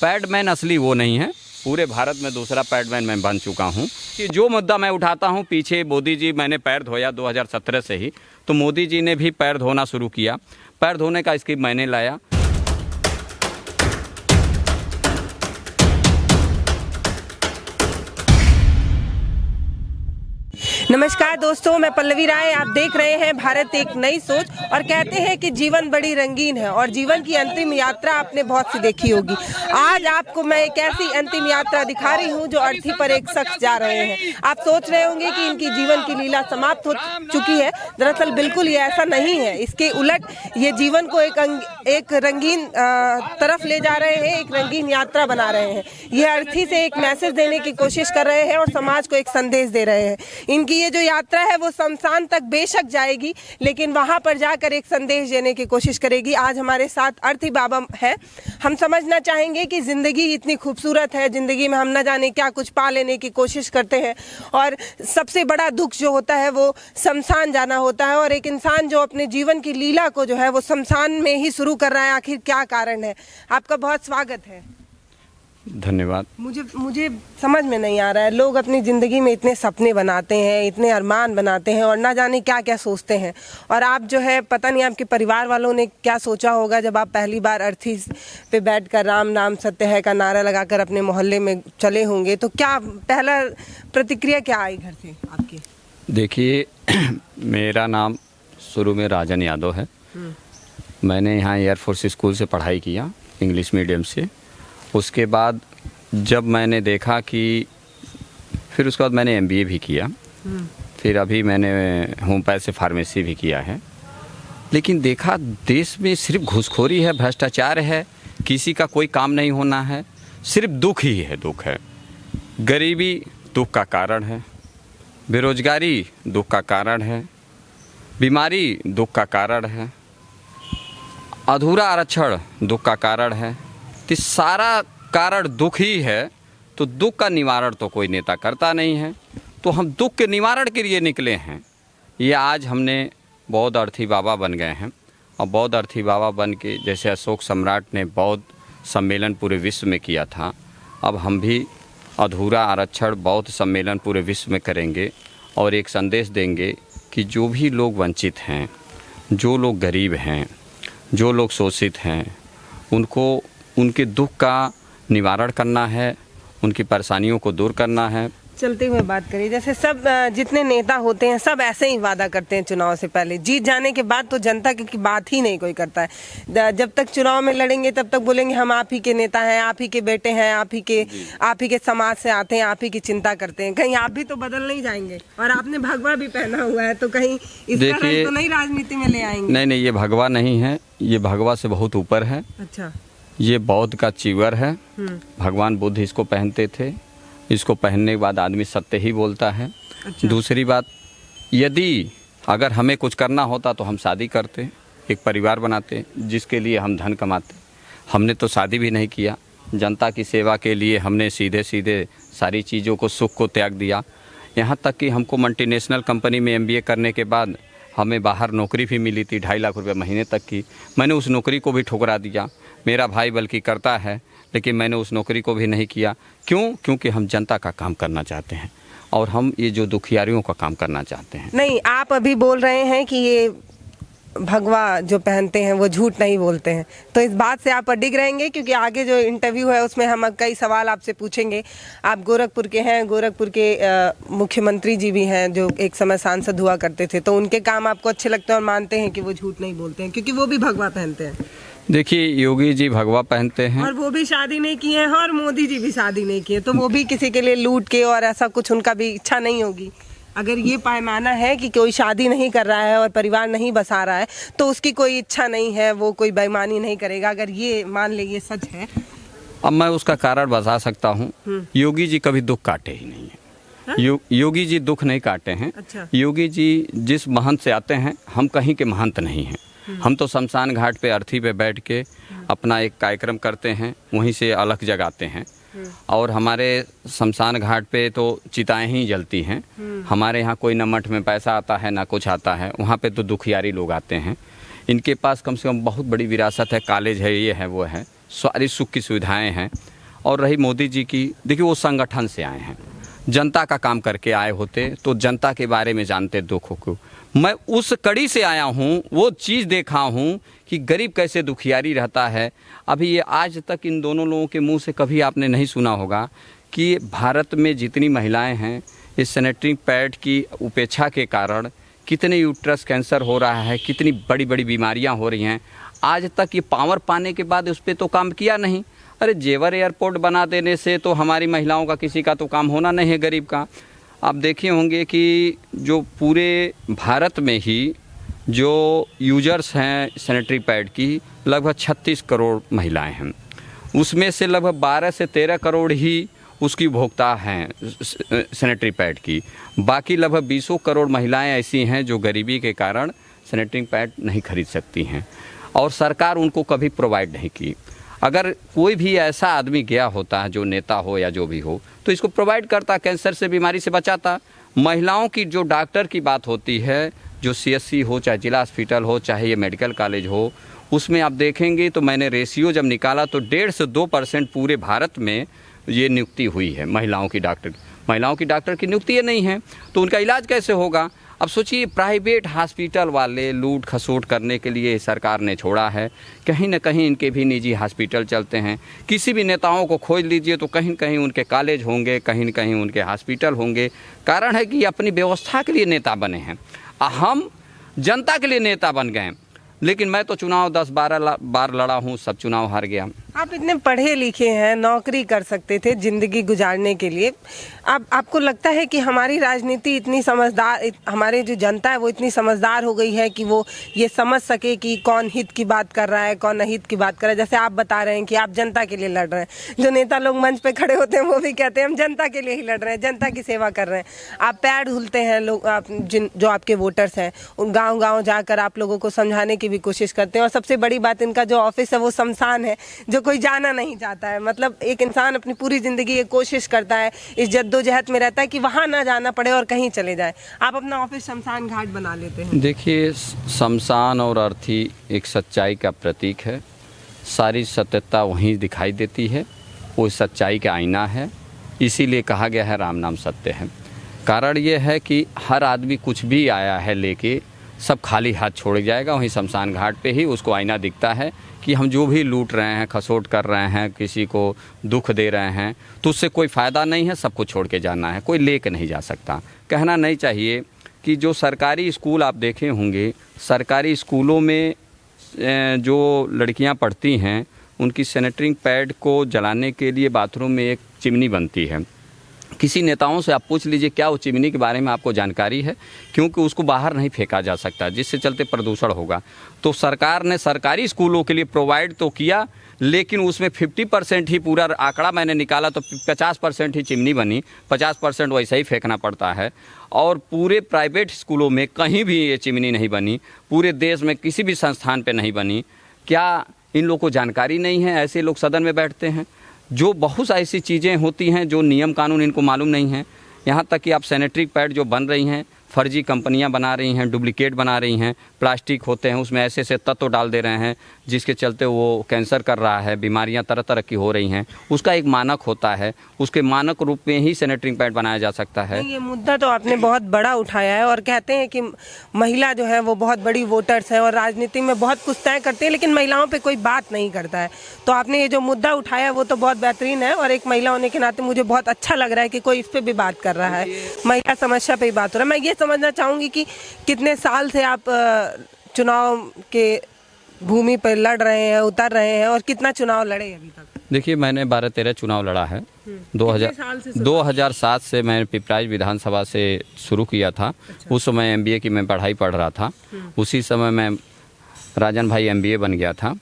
पैडमैन असली वो नहीं है, पूरे भारत में दूसरा पैडमैन मैं बन चुका हूँ कि जो मुद्दा मैं उठाता हूँ, पीछे मोदी जी, मैंने पैर धोया 2017 से ही, तो मोदी जी ने भी पैर धोना शुरू किया। पैर धोने का स्कीम मैंने लाया। नमस्कार दोस्तों, मैं पल्लवी राय। आप देख रहे हैं भारत एक नई सोच। और कहते हैं कि जीवन बड़ी रंगीन है और जीवन की अंतिम यात्रा आपने बहुत सी देखी होगी। आज आपको मैं एक ऐसी अंतिम यात्रा दिखा रही हूं जो अर्थी पर एक शख्स जा रहे हैं। आप सोच रहे होंगे कि इनकी जीवन की लीला समाप्त हो चुकी है। दरअसल बिल्कुल ये ऐसा नहीं है। इसके उलट ये जीवन को एक रंगीन तरफ ले जा रहे हैं, एक रंगीन यात्रा बना रहे हैं। ये अर्थी से एक मैसेज देने की कोशिश कर रहे हैं और समाज को एक संदेश दे रहे हैं। इनकी ये जो यात्रा है वो शमशान तक बेशक जाएगी, लेकिन वहां पर जाकर एक संदेश देने की कोशिश करेगी। आज हमारे साथ अर्थी बाबा है। हम समझना चाहेंगे कि जिंदगी इतनी खूबसूरत है, जिंदगी में हम न जाने क्या कुछ पा लेने की कोशिश करते हैं और सबसे बड़ा दुख जो होता है वो शमशान जाना होता है। और एक इंसान जो अपने जीवन की लीला को जो है वो शमशान में ही शुरू कर रहा है, आखिर क्या कारण है? आपका बहुत स्वागत है। धन्यवाद। मुझे समझ में नहीं आ रहा है, लोग अपनी ज़िंदगी में इतने सपने बनाते हैं, इतने अरमान बनाते हैं और ना जाने क्या क्या सोचते हैं। और आप जो है, पता नहीं आपके परिवार वालों ने क्या सोचा होगा जब आप पहली बार अर्थी पे बैठकर राम नाम सत्य है का नारा लगाकर अपने मोहल्ले में चले होंगे। तो क्या पहला प्रतिक्रिया क्या आई घर से आपकी? देखिए, मेरा नाम शुरू में राजन यादव है। मैंने यहाँ एयरफोर्स स्कूल से पढ़ाई किया, इंग्लिश मीडियम से। उसके बाद जब मैंने देखा कि फिर उसके बाद मैंने MBA भी किया, फिर अभी मैंने होम्योपैथ से फार्मेसी भी किया है। लेकिन देखा देश में सिर्फ घूसखोरी है, भ्रष्टाचार है, किसी का कोई काम नहीं होना है, सिर्फ दुख ही है, दुख है। गरीबी दुख का कारण है, बेरोजगारी दुख का कारण है, बीमारी दुख का कारण है, अधूरा आरक्षण दुख का कारण है। तो सारा कारण दुख ही है, तो दुख का निवारण तो कोई नेता करता नहीं है। तो हम दुख के निवारण के लिए निकले हैं। ये आज हमने बौद्ध अर्थी बाबा बन गए हैं। और बौद्ध अर्थी बाबा बन के, जैसे अशोक सम्राट ने बौद्ध सम्मेलन पूरे विश्व में किया था, अब हम भी अधूरा आरक्षण बौद्ध सम्मेलन पूरे विश्व में करेंगे और एक संदेश देंगे कि जो भी लोग वंचित हैं, जो लोग गरीब हैं, जो लोग शोषित हैं, उनको उनके दुख का निवारण करना है, उनकी परेशानियों को दूर करना है। चलते हुए बात करिए, जैसे सब जितने नेता होते हैं सब ऐसे ही वादा करते हैं चुनाव से पहले। जीत जाने के बाद तो जनता की बात ही नहीं कोई करता है। जब तक चुनाव में लड़ेंगे तब तक बोलेंगे हम आप ही के नेता हैं, आप ही के बेटे हैं, आप ही के समाज से आते हैं, आप ही की चिंता करते हैं। कहीं आप भी तो बदल नहीं जाएंगे? और आपने भगवा भी पहना हुआ है, तो कहीं इसका रंग तो नहीं राजनीति में ले आएंगे? नहीं, ये भगवा नहीं है, ये भगवा से बहुत ऊपर है। अच्छा। ये बौद्ध का चिवर है। भगवान बुद्ध इसको पहनते थे। इसको पहनने के बाद आदमी सत्य ही बोलता है। अच्छा। दूसरी बात, यदि अगर हमें कुछ करना होता तो हम शादी करते, एक परिवार बनाते, जिसके लिए हम धन कमाते। हमने तो शादी भी नहीं किया। जनता की सेवा के लिए हमने सीधे सीधे सारी चीज़ों को, सुख को त्याग दिया। यहाँ तक कि हमको मल्टीनेशनल कंपनी में MBA करने के बाद हमें बाहर नौकरी भी मिली थी 2.5 लाख रुपये महीने तक की। मैंने उस नौकरी को भी ठुकरा दिया। मेरा भाई बल्कि करता है, लेकिन मैंने उस नौकरी को भी नहीं किया। क्यों? क्योंकि हम जनता का काम करना चाहते हैं और हम ये जो दुखियारियों का काम करना चाहते हैं। नहीं, आप अभी बोल रहे हैं कि ये भगवा जो पहनते हैं वो झूठ नहीं बोलते हैं, तो इस बात से आप अडिग रहेंगे? क्योंकि आगे जो इंटरव्यू है उसमें हम कई सवाल आपसे पूछेंगे। आप गोरखपुर के हैं, गोरखपुर के मुख्यमंत्री जी भी हैं जो एक समय सांसद हुआ करते थे, तो उनके काम आपको अच्छे लगते हैं और मानते हैं कि वो झूठ नहीं बोलते हैं क्योंकि वो भी भगवा पहनते हैं? देखिए, योगी जी भगवा पहनते हैं और वो भी शादी नहीं किए हैं और मोदी जी भी शादी नहीं किए, तो वो भी किसी के लिए लूट के और ऐसा कुछ उनका भी इच्छा नहीं होगी। अगर ये पैमाना है कि कोई शादी नहीं कर रहा है और परिवार नहीं बसा रहा है तो उसकी कोई इच्छा नहीं है, वो कोई बेईमानी नहीं करेगा। अगर ये मान ले ये सच है, अब मैं उसका कारण बता सकता हूँ। योगी जी कभी दुख काटे ही नहीं है। योगी जी दुख नहीं काटे हैं। अच्छा। योगी जी जिस महंत से आते हैं, हम कहीं के महंत नहीं हैं। हम तो शमशान घाट पे अर्थी पे बैठ के अपना एक कार्यक्रम करते हैं, वहीं से अलख जगाते हैं। और हमारे शमशान घाट पे तो चिताएं ही जलती हैं। हमारे यहाँ कोई न मठ में पैसा आता है ना कुछ आता है, वहाँ पे तो दुखियारी लोग आते हैं। इनके पास कम से कम बहुत बड़ी विरासत है, कॉलेज है, ये है वो है, सारी सुख की सुविधाएं हैं। और रही मोदी जी की, देखिए वो संगठन से आए हैं, जनता का काम करके आए होते तो जनता के बारे में जानते दुखों को। मैं उस कड़ी से आया हूँ, वो चीज़ देखा हूँ कि गरीब कैसे दुखियारी रहता है। अभी ये आज तक इन दोनों लोगों के मुंह से कभी आपने नहीं सुना होगा कि भारत में जितनी महिलाएं हैं इस सैनिटरी पैड की उपेक्षा के कारण कितने यूट्रस कैंसर हो रहा है, कितनी बड़ी बड़ी बीमारियां हो रही हैं। आज तक ये पावर पाने के बाद उस पर तो काम किया नहीं। अरे जेवर एयरपोर्ट बना देने से तो हमारी महिलाओं का किसी का तो काम होना नहीं है, गरीब का। आप देखे होंगे कि जो पूरे भारत में ही जो यूजर्स हैं सैनिटरी पैड की लगभग 36 करोड़ महिलाएं हैं, उसमें से लगभग 12 से 13 करोड़ ही उसकी उपभोक्ता हैं सैनिटरी पैड की। बाकी लगभग 20 करोड़ महिलाएं ऐसी हैं जो गरीबी के कारण सैनिटरी पैड नहीं खरीद सकती हैं और सरकार उनको कभी प्रोवाइड नहीं की। अगर कोई भी ऐसा आदमी गया होता है जो नेता हो या जो भी हो तो इसको प्रोवाइड करता, कैंसर से बीमारी से बचाता। महिलाओं की जो डॉक्टर की बात होती है, जो CSC हो चाहे जिला हॉस्पिटल हो चाहे ये मेडिकल कॉलेज हो, उसमें आप देखेंगे तो मैंने रेशियो जब निकाला तो 1.5 से 2% पूरे भारत में ये नियुक्ति हुई है महिलाओं की डॉक्टर। महिलाओं की डॉक्टर की नियुक्ति ये नहीं है तो उनका इलाज कैसे होगा। अब सोचिए प्राइवेट हॉस्पिटल वाले लूट खसोट करने के लिए सरकार ने छोड़ा है। कहीं न कहीं इनके भी निजी हॉस्पिटल चलते हैं। किसी भी नेताओं को खोज लीजिए तो कहीं न कहीं उनके कॉलेज होंगे, कहीं न कहीं उनके हॉस्पिटल होंगे। कारण है कि ये अपनी व्यवस्था के लिए नेता बने हैं, हम जनता के लिए नेता बन गए। लेकिन मैं तो चुनाव 10-12 बार लड़ा हूँ, सब चुनाव हार गया। आप इतने पढ़े लिखे हैं, नौकरी कर सकते थे जिंदगी गुजारने के लिए। अब आपको लगता है कि हमारी राजनीति इतनी समझदार, हमारी जो जनता है वो इतनी समझदार हो गई है कि वो ये समझ सके कि कौन हित की बात कर रहा है, कौन अहित की बात कर रहा है। जैसे आप बता रहे हैं कि आप जनता के लिए लड़ रहे हैं, जो नेता लोग मंच पे खड़े होते हैं वो भी कहते हैं हम जनता के लिए ही लड़ रहे हैं, जनता की सेवा कर रहे हैं। आप पैर धुलते हैं, लोग आप जो आपके वोटर्स हैं उन गाँव जाकर आप लोगों को समझाने की भी कोशिश करते हैं। और सबसे बड़ी बात, इनका जो ऑफिस है वो शमशान है, जो कोई जाना नहीं चाहता है। मतलब एक इंसान अपनी पूरी जिंदगी ये कोशिश करता है, इस जद्दोजहद में रहता है कि वहां ना जाना पड़े और कहीं चले जाए। आप अपना ऑफिस शमशान घाट बना लेते हैं। देखिए, शमशान और अर्थी एक सच्चाई का प्रतीक है। सारी सत्यता वहीं दिखाई देती है, वो सच्चाई का आईना है। इसीलिए कहा गया है राम नाम सत्य है। कारण ये है कि हर आदमी कुछ भी आया है लेके सब खाली हाथ छोड़ जाएगा। वहीं शमशान घाट पे ही उसको आईना दिखता है कि हम जो भी लूट रहे हैं, खसोट कर रहे हैं, किसी को दुख दे रहे हैं तो उससे कोई फ़ायदा नहीं है, सबको छोड़ के जाना है, कोई ले के नहीं जा सकता। कहना नहीं चाहिए कि जो सरकारी स्कूल आप देखे होंगे, सरकारी स्कूलों में जो लड़कियां पढ़ती हैं उनकी सैनिटरी पैड को जलाने के लिए बाथरूम में एक चिमनी बनती है। किसी नेताओं से आप पूछ लीजिए क्या वो चिमनी के बारे में आपको जानकारी है, क्योंकि उसको बाहर नहीं फेंका जा सकता, जिससे चलते प्रदूषण होगा। तो सरकार ने सरकारी स्कूलों के लिए प्रोवाइड तो किया, लेकिन उसमें 50% ही, पूरा आंकड़ा मैंने निकाला तो 50% ही चिमनी बनी, 50% वैसे ही फेंकना पड़ता है। और पूरे प्राइवेट स्कूलों में कहीं भी ये चिमनी नहीं बनी, पूरे देश में किसी भी संस्थान पे नहीं बनी। क्या इन लोगों को जानकारी नहीं है? ऐसे लोग सदन में बैठते हैं। जो बहुत ऐसी चीज़ें होती हैं जो नियम कानून इनको मालूम नहीं है। यहाँ तक कि आप सैनिटरी पैड जो बन रही हैं, फर्जी कंपनियां बना रही हैं, डुप्लीकेट बना रही हैं, प्लास्टिक होते हैं उसमें ऐसे ऐसे तत्व डाल दे रहे हैं जिसके चलते वो कैंसर कर रहा है, बीमारियां तरह तरह की हो रही हैं। उसका एक मानक होता है, उसके मानक रूप में ही सैनिटरी पैड बनाया जा सकता है। ये मुद्दा तो आपने बहुत बड़ा उठाया है और कहते हैं कि महिला जो है वो बहुत बड़ी वोटर्स है और राजनीति में बहुत कुछ तय करती है, लेकिन महिलाओं पर कोई बात नहीं करता है। तो आपने ये जो मुद्दा उठाया वो तो बहुत बेहतरीन है और एक महिला होने के नाते मुझे बहुत अच्छा लग रहा है कि कोई इस पर भी बात कर रहा है, महिला समस्या पे ही बात हो रहा है। मैं ये समझना चाहूंगी कि कितने साल से आप चुनाव के भूमि पर लड़ रहे हैं, उतर रहे हैं और कितना चुनाव लड़े अभी तक? देखिए, मैंने 12-13 चुनाव लड़ा है। 2007 से मैं पिपराइच विधानसभा से शुरू किया था। अच्छा। उस समय MBA की मैं पढ़ाई पढ़ रहा था। उसी समय मैं राजन भाई MBA बन गया था।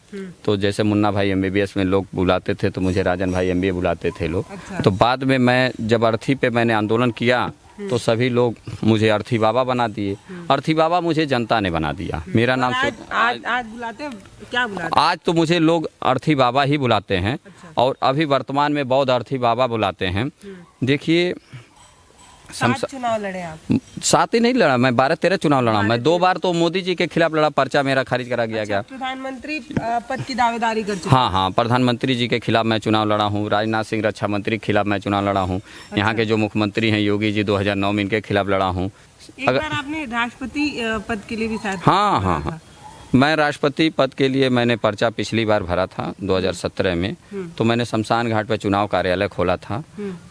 तो जैसे मुन्ना भाई MBBS में लोग बुलाते थे तो मुझे राजन भाई MBA बुलाते थे लोग। अच्छा। तो बाद में मैं जब अर्थी पे मैंने आंदोलन किया तो सभी लोग मुझे अर्थी बाबा बना दिए। अर्थी बाबा मुझे जनता ने बना दिया। मेरा नाम आज बुलाते क्या बुलाते? आज तो मुझे लोग अर्थी बाबा ही बुलाते हैं। अच्छा। और अभी वर्तमान में बौद्ध अर्थी बाबा बुलाते हैं। देखिए, 7 चुनाव लड़े आप? 7 ही नहीं लड़ा, मैं 12-13 चुनाव लड़ा। मैं 2 बार तो मोदी जी के खिलाफ लड़ा, पर्चा मेरा खारिज करा गया। गया प्रधानमंत्री पद की दावेदारी कर चुके? हाँ, प्रधानमंत्री जी के खिलाफ मैं चुनाव लड़ा हूँ। राजनाथ सिंह रक्षा मंत्री के खिलाफ मैं चुनाव लड़ा हूँ। यहाँ के जो मुख्यमंत्री हैं योगी जी, 2009 में इनके खिलाफ लड़ा हूँ। एक बार आपने राष्ट्रपति पद के लिए भी शायद? हाँ, मैं राष्ट्रपति पद के लिए मैंने पर्चा पिछली बार भरा था 2017 में। तो मैंने शमशान घाट पे चुनाव कार्यालय खोला था।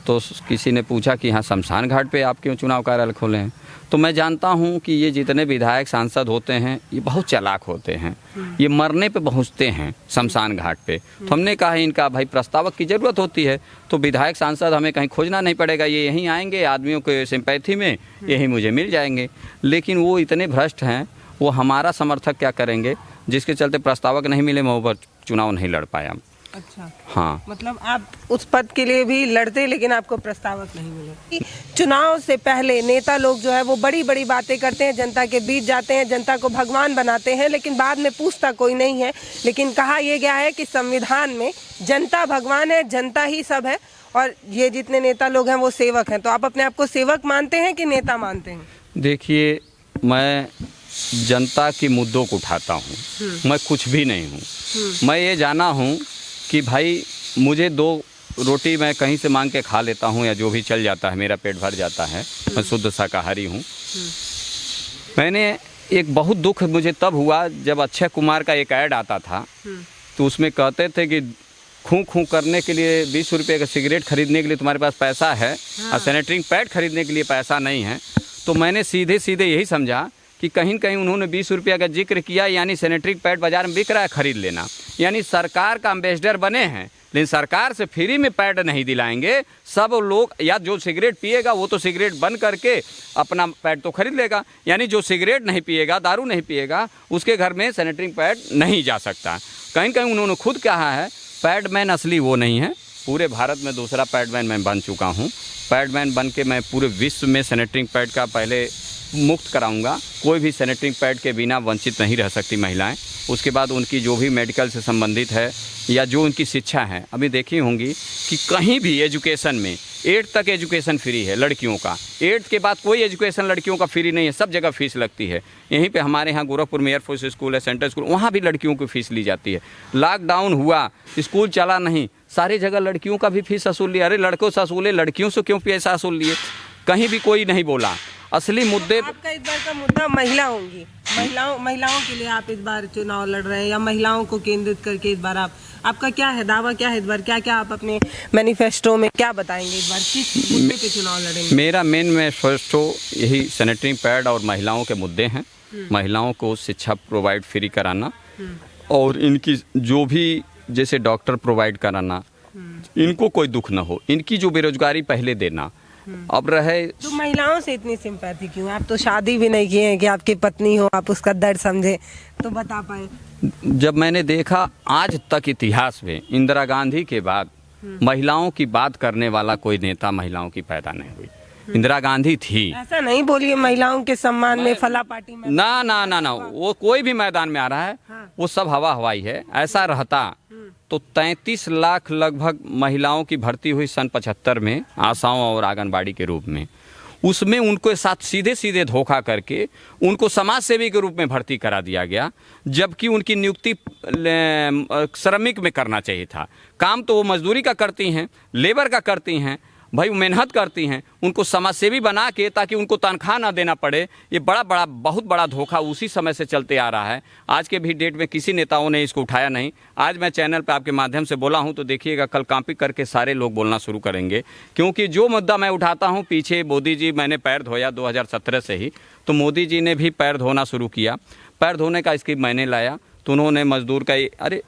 तो किसी ने पूछा कि हाँ, शमशान घाट पे आप क्यों चुनाव कार्यालय खोले हैं? तो मैं जानता हूँ कि ये जितने विधायक सांसद होते हैं ये बहुत चालाक होते हैं, ये मरने पे पहुँचते हैं शमशान घाट पे। तो हमने कहा इनका भाई प्रस्तावक की ज़रूरत होती है, तो विधायक सांसद हमें कहीं खोजना नहीं पड़ेगा, ये यहीं आएंगे आदमियों के सिंपैथी में, यही मुझे मिल जाएंगे। लेकिन वो इतने भ्रष्ट हैं, वो हमारा समर्थक क्या करेंगे, जिसके चलते प्रस्तावक नहीं मिले, मैं ऊपर चुनाव नहीं लड़ पाया। अच्छा, हाँ, मतलब आप उस पद के लिए भी लड़ते लेकिन आपको प्रस्तावक नहीं मिले। चुनाव से पहले नेता लोग जो है वो बड़ी बड़ी बातें करते हैं, जनता के बीच जाते हैं, जनता को भगवान बनाते हैं, लेकिन बाद में पूछता कोई नहीं है। लेकिन कहा यह गया है कि संविधान में जनता भगवान है, जनता ही सब है, और ये जितने नेता लोग हैं वो सेवक हैं। तो आप अपने आप को सेवक मानते हैं कि नेता मानते हैं? देखिए, मैं जनता के मुद्दों को उठाता हूँ, मैं कुछ भी नहीं हूँ। मैं ये जाना हूँ कि भाई मुझे 2 रोटी मैं कहीं से मांग के खा लेता हूँ या जो भी चल जाता है, मेरा पेट भर जाता है। मैं शुद्ध शाकाहारी हूँ। मैंने एक बहुत दुख मुझे तब हुआ जब अक्षय कुमार का एक ऐड आता था, तो उसमें कहते थे कि खूं करने के लिए 20 रुपये का सिगरेट खरीदने के लिए तुम्हारे पास पैसा है और सैनिटरी पैड खरीदने के लिए पैसा नहीं है। तो मैंने सीधे सीधे यही समझा कि कहीं न कहीं उन्होंने 20 रुपये का जिक्र किया, यानी सैनिटरी पैड बाजार में बिक रहा है, खरीद लेना। यानी सरकार का एम्बेसडर बने हैं, लेकिन सरकार से फ्री में पैड नहीं दिलाएंगे। सब लोग, या जो सिगरेट पिएगा वो तो सिगरेट बंद करके अपना पैड तो खरीद लेगा, यानी जो सिगरेट नहीं पिएगा, दारू नहीं पिएगा, उसके घर में सैनिटरी पैड नहीं जा सकता। कहीं कहीं उन्होंने खुद कहा है पैडमैन असली वो नहीं है। पूरे भारत में दूसरा पैडमैन मैं बन चुका हूँ। पैडमैन बन के मैं पूरे विश्व में सैनिटरी पैड का पहले मुक्त कराऊंगा। कोई भी सैनिटरी पैड के बिना वंचित नहीं रह सकती महिलाएं। उसके बाद उनकी जो भी मेडिकल से संबंधित है या जो उनकी शिक्षा है, अभी देखी होंगी कि कहीं भी एजुकेशन में 8th तक एजुकेशन फ्री है लड़कियों का। 8th के बाद कोई एजुकेशन लड़कियों का फ्री नहीं है, सब जगह फीस लगती है। यहीं पे हमारे यहाँ गोरखपुर में एयरफोर्स स्कूल है, सेंट्रल स्कूल, वहाँ भी लड़कियों की फ़ीस ली जाती है। लॉकडाउन हुआ, स्कूल चला नहीं, सारी जगह लड़कियों का भी फीस वसूल लिया। अरे लड़कों से वसूले, लड़कियों से क्यों पैसा वसूल लिए? कहीं भी कोई नहीं बोला। असली मुद्दे, आपका इस बार का मुद्दा महिला होंगी, महिलाओं के लिए आप इस बार चुनाव लड़ रहे हैं, या महिलाओं को केंद्रित करके इस बार आपका क्या है, दावा क्या है इस बार? क्या आप अपने मैनिफेस्टो में क्या बताएंगे इस बार, किस मुद्दे पे चुनाव लड़ेंगे? मेरा मेन मैनिफेस्टो यही सैनिटरी पैड और महिलाओं के मुद्दे हैं। महिलाओं को शिक्षा प्रोवाइड फ्री कराना, और इनकी जो भी जैसे डॉक्टर प्रोवाइड कराना, इनको कोई दुख ना हो। इनकी जो बेरोजगारी पहले देना। अब रहे तो महिलाओं से इतनी सिंपैथी क्यों? आप तो शादी भी नहीं किए हैं कि आपकी पत्नी हो, आप उसका दर्द समझे, तो बता पाए। जब मैंने देखा आज तक इतिहास में इंदिरा गांधी के बाद महिलाओं की बात करने वाला कोई नेता महिलाओं की पैदा नहीं हुई। इंदिरा गांधी थी। ऐसा नहीं बोलिए महिलाओं के सम्मान में फला पार्टी में। ना ना ना ना, वो कोई भी मैदान में आ रहा है, वो सब हवा हवाई है। ऐसा रहता तो 33 लाख लगभग महिलाओं की भर्ती हुई सन 75 में आशाओं और आंगनबाड़ी के रूप में। उसमें उनको साथ सीधे सीधे धोखा करके उनको समाज सेवी के रूप में भर्ती करा दिया गया, जबकि उनकी नियुक्ति श्रमिक में करना चाहिए था। काम तो वो मजदूरी का करती हैं, लेबर का करती हैं, भाई मेहनत करती हैं, उनको समाज सेवी बना के ताकि उनको तनख्वाह ना देना पड़े। ये बहुत बड़ा धोखा उसी समय से चलते आ रहा है। आज के भी डेट में किसी नेताओं ने इसको उठाया नहीं। आज मैं चैनल पे आपके माध्यम से बोला हूं, तो देखिएगा कल कॉपी करके सारे लोग बोलना शुरू करेंगे, क्योंकि जो मुद्दा मैं उठाता हूं, पीछे मोदी जी, मैंने पैर धोया 2017 से ही, तो मोदी जी ने भी पैर धोना शुरू किया। पैर धोने का स्कीम मैंने लाया, तो उन्होंने मजदूर का, अरे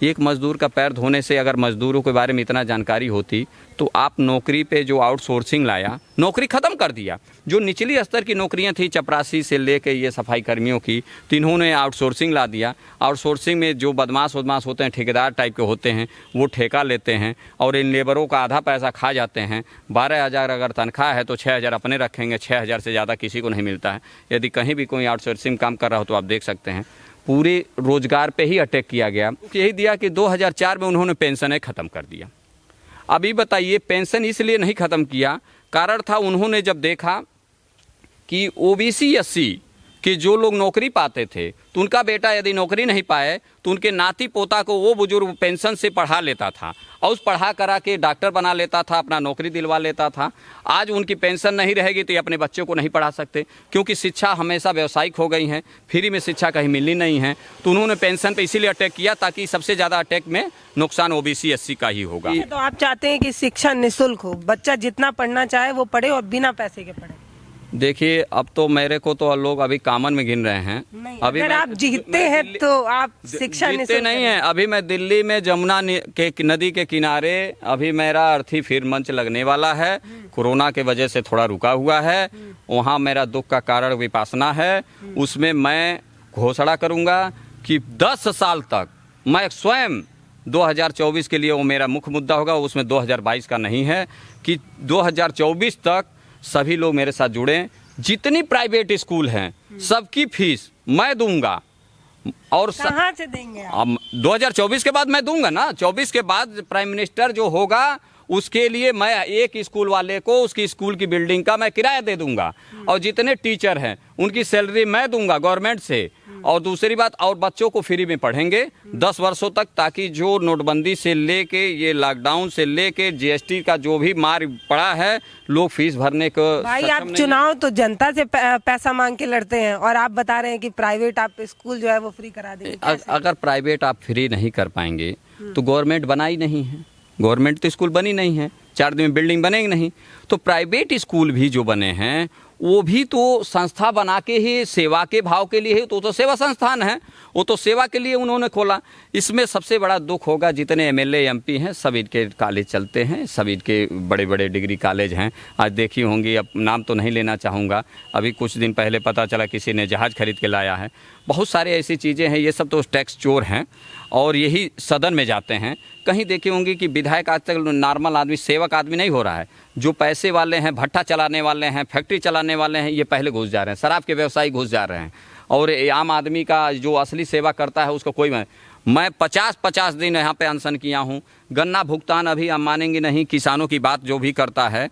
एक मजदूर का पैर धोने से अगर मजदूरों के बारे में इतना जानकारी होती तो आप नौकरी पे जो आउटसोर्सिंग लाया, नौकरी ख़त्म कर दिया। जो निचली स्तर की नौकरियां थी चपरासी से लेके ये सफाई कर्मियों की, तो इन्होंने आउटसोर्सिंग ला दिया। आउटसोर्सिंग में जो बदमाश होते हैं, ठेकेदार टाइप के होते हैं, वो ठेका लेते हैं और इन लेबरों का आधा पैसा खा जाते हैं। 12,000 अगर तनख्वाह है तो 6,000 अपने रखेंगे, 6,000 से ज़्यादा किसी को नहीं मिलता है। यदि कहीं भी कोई आउटसोर्सिंग काम कर रहा हो तो आप देख सकते हैं पूरे रोजगार पे ही अटैक किया गया। यही दिया कि 2004 में उन्होंने पेंशनें ख़त्म कर दिया। अभी बताइए, पेंशन इसलिए नहीं ख़त्म किया, कारण था उन्होंने जब देखा कि ओबीसी एससी कि जो लोग नौकरी पाते थे तो उनका बेटा यदि नौकरी नहीं पाए तो उनके नाती पोता को वो बुजुर्ग पेंशन से पढ़ा लेता था और उस पढ़ा करा के डॉक्टर बना लेता था, अपना नौकरी दिलवा लेता था। आज उनकी पेंशन नहीं रहेगी तो ये अपने बच्चों को नहीं पढ़ा सकते, क्योंकि शिक्षा हमेशा व्यावसायिक हो गई है, फ्री में शिक्षा कहीं मिलनी नहीं है। तो उन्होंने पेंशन पे इसीलिए अटैक किया ताकि सबसे ज़्यादा अटैक में नुकसान ओबीसी एससी का ही होगा। तो आप चाहते हैं कि शिक्षा निःशुल्क हो, बच्चा जितना पढ़ना चाहे वो पढ़े और बिना पैसे के पढ़े? देखिए, अब तो मेरे को तो लोग अभी कॉमन में गिन रहे हैं। अभी अगर आप जीतते हैं तो आप शिक्षा जीतते नहीं हैं। अभी मैं दिल्ली में जमुना के नदी के किनारे, अभी मेरा अर्थी फिर मंच लगने वाला है। कोरोना के वजह से थोड़ा रुका हुआ है। वहाँ मेरा दुख का कारण विपासना है। उसमें मैं घोषणा करूँगा कि 10 साल तक मैं स्वयं 2024 के लिए वो मेरा मुख्य मुद्दा होगा, उसमें 2022 का नहीं है, कि 2024 तक सभी लोग मेरे साथ जुड़ें। जितनी प्राइवेट स्कूल हैं सबकी फीस मैं दूंगा। और कहाँ से देंगे आप? 2024 के बाद मैं दूंगा ना। 24 के बाद प्राइम मिनिस्टर जो होगा उसके लिए मैं एक स्कूल वाले को उसकी स्कूल की बिल्डिंग का मैं किराया दे दूंगा, और जितने टीचर हैं उनकी सैलरी मैं दूंगा गवर्नमेंट से। और दूसरी बात, और बच्चों को फ्री में पढ़ेंगे 10 वर्षों तक, ताकि जो नोटबंदी से लेके ये लॉकडाउन से लेके जीएसटी का जो भी मार पड़ा है, लोग फीस भरने को भाई आप चुनाव तो जनता से पैसा मांग के लड़ते हैं और आप बता रहे हैं कि प्राइवेट आप स्कूल जो है वो फ्री करा देंगे। अगर प्राइवेट आप फ्री नहीं कर पाएंगे तो गवर्नमेंट बनाई नहीं है, गवर्नमेंट तो स्कूल बनी नहीं है, 4 दिन में बिल्डिंग बनेगी नहीं। तो प्राइवेट स्कूल भी जो बने हैं वो भी तो संस्था बना के ही सेवा के भाव के लिए ही, तो सेवा संस्थान है, वो तो सेवा के लिए उन्होंने खोला। इसमें सबसे बड़ा दुख होगा जितने एमएलए एमपी हैं सभी के कॉलेज चलते हैं, सभी के बड़े बड़े डिग्री कॉलेज हैं। आज देखी होंगी, अब नाम तो नहीं लेना चाहूँगा, अभी कुछ दिन पहले पता चला किसी ने जहाज़ खरीद के लाया है। बहुत सारे ऐसी चीज़ें हैं, ये सब तो टैक्स चोर हैं और यही सदन में जाते हैं। कहीं देखी होंगी कि विधायक आज तक नॉर्मल आदमी, सेवक आदमी नहीं हो रहा है। जो पैसे वाले हैं, भट्टा चलाने वाले हैं, फैक्ट्री चलाने वाले हैं, ये पहले घुस जा रहे हैं, शराब के व्यवसायी घुस जा रहे हैं। और आम आदमी का जो असली सेवा करता है उसको कोई मैं 50-50 दिन यहाँ पे अनशन किया हूँ। गन्ना भुगतान अभी आप मानेंगे नहीं, किसानों की बात जो भी करता है,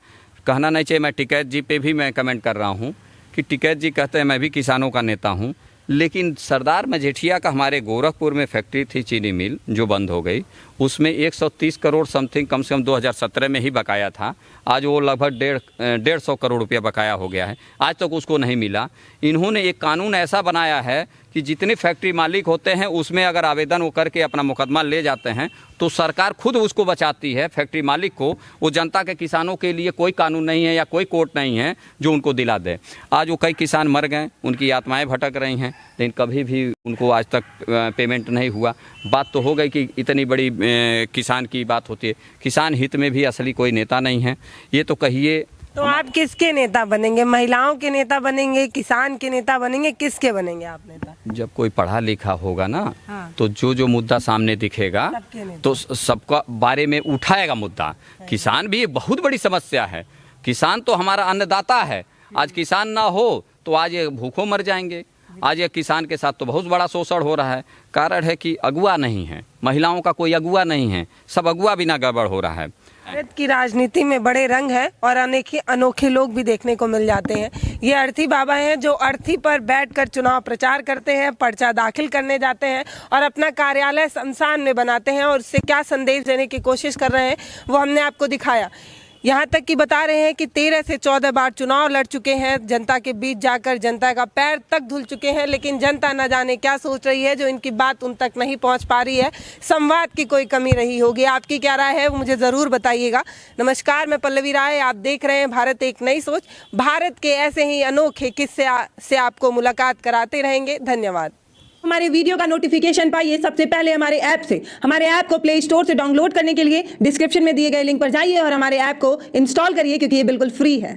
कहना नहीं चाहिए, मैं टिकैत जी पे भी मैं कमेंट कर रहा हूँ कि टिकैत जी कहते हैं मैं भी किसानों का नेता हूँ, लेकिन सरदार मजेठिया का हमारे गोरखपुर में फैक्ट्री थी चीनी मिल जो बंद हो गई, उसमें 130 करोड़ समथिंग कम से कम 2017 में ही बकाया था। आज वो लगभग 150 करोड़ रुपया बकाया हो गया है, आज तक उसको नहीं मिला। इन्होंने एक कानून ऐसा बनाया है कि जितने फैक्ट्री मालिक होते हैं उसमें अगर आवेदन वो करके अपना मुकदमा ले जाते हैं तो सरकार खुद उसको बचाती है, फैक्ट्री मालिक को। वो जनता के किसानों के लिए कोई कानून नहीं है या कोई कोर्ट नहीं है जो उनको दिला दे। आज वो कई किसान मर गए, उनकी आत्माएं भटक रही हैं, लेकिन कभी भी उनको आज तक पेमेंट नहीं हुआ। बात तो हो गई कि इतनी बड़ी किसान की बात होती है, किसान हित में भी असली कोई नेता नहीं है। ये तो कहिए, तो आप किसके नेता बनेंगे? महिलाओं के नेता बनेंगे, किसान के नेता बनेंगे, किसके बनेंगे आप नेता? जब कोई पढ़ा लिखा होगा ना, हाँ। तो जो मुद्दा सामने दिखेगा तो सबका बारे में उठाएगा मुद्दा। किसान भी एक बहुत बड़ी समस्या है, किसान तो हमारा अन्नदाता है। आज किसान ना हो तो आज ये भूखों मर जाएंगे। आज ये किसान के साथ तो बहुत बड़ा शोषण हो रहा है। कारण है कि अगुआ नहीं है, महिलाओं का कोई अगुआ नहीं है, सब अगुआ बिना गड़बड़ हो रहा है। भारत की राजनीति में बड़े रंग है और अनोखे लोग भी देखने को मिल जाते हैं। ये अर्थी बाबा हैं जो अर्थी पर बैठकर चुनाव प्रचार करते हैं, पर्चा दाखिल करने जाते हैं और अपना कार्यालय शमशान में बनाते हैं और उससे क्या संदेश देने की कोशिश कर रहे हैं वो हमने आपको दिखाया। यहाँ तक कि बता रहे हैं कि 13 से 14 बार चुनाव लड़ चुके हैं, जनता के बीच जाकर जनता का पैर तक धुल चुके हैं, लेकिन जनता न जाने क्या सोच रही है जो इनकी बात उन तक नहीं पहुँच पा रही है। संवाद की कोई कमी रही होगी। आपकी क्या राय है वो मुझे ज़रूर बताइएगा। नमस्कार, मैं पल्लवी राय, आप देख रहे हैं भारत एक नई सोच। भारत के ऐसे ही अनोखे किस्से से आपको मुलाकात कराते रहेंगे। धन्यवाद। हमारे वीडियो का नोटिफिकेशन पाइए सबसे पहले हमारे ऐप से। हमारे ऐप को प्ले स्टोर से डाउनलोड करने के लिए डिस्क्रिप्शन में दिए गए लिंक पर जाइए और हमारे ऐप को इंस्टॉल करिए, क्योंकि ये बिल्कुल फ्री है।